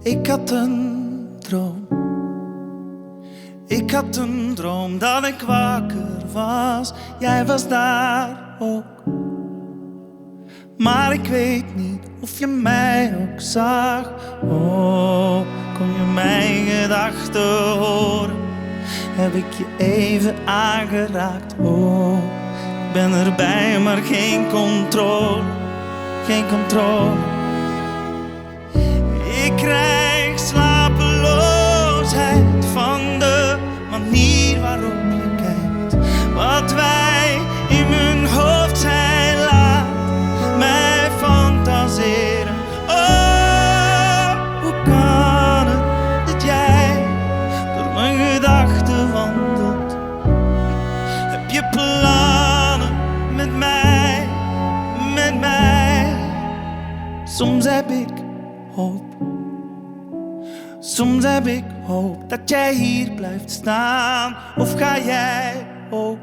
Ik had een droom. Ik had een droom dat ik wakker was. Jij was daar ook. Maar ik weet niet of je mij ook zag. Oh, kon je mijn gedachten horen? Heb ik je even aangeraakt? Oh, ik ben erbij, maar geen controle. Geen controle. Ik krijg slapeloosheid van de manier waarop je kijkt. Wat wij in mijn hoofd zijn, laat mij fantaseren. Oh, hoe kan het dat jij door mijn gedachten wandelt? Heb je plannen met mij, met mij? Soms heb ik hoop. Soms heb ik hoop dat jij hier blijft staan. Of ga jij ook?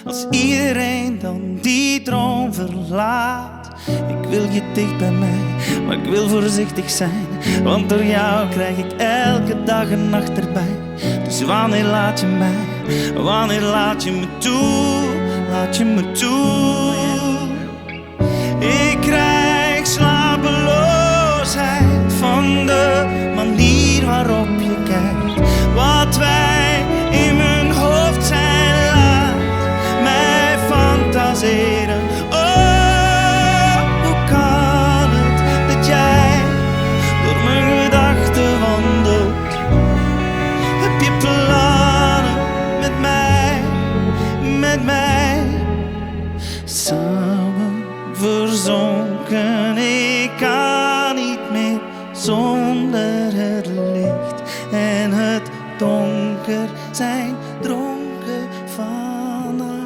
Als iedereen dan die droom verlaat. Ik wil je dicht bij mij, maar ik wil voorzichtig zijn. Want door jou krijg ik elke dag en nacht erbij. Dus wanneer laat je mij? Wanneer laat je me toe? Laat je me toe? Ik krijg slapeloosheid van de manier waarop je kijkt. Wat wij in mijn hoofd zijn, laat mij fantaseren. Oh, hoe kan het dat jij door mijn gedachten wandelt? Heb je plannen met mij, met mij? Samen verzonken, ik kan niet meer zonder het licht en het donker, zijn dronken vannacht.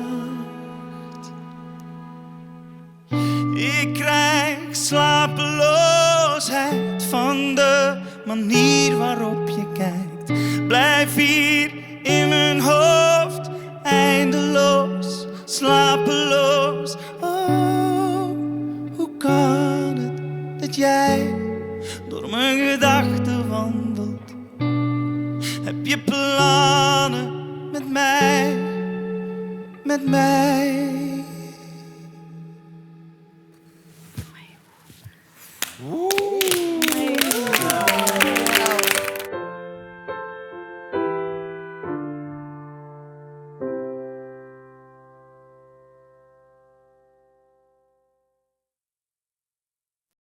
Ik krijg slapeloosheid van de manier waarop je kijkt. Blijf hier in mijn hoofd, eindeloos, slapeloos. Oh, hoe kan het dat jij door mijn gedachten wandelt? Heb je plannen met mij, met mij?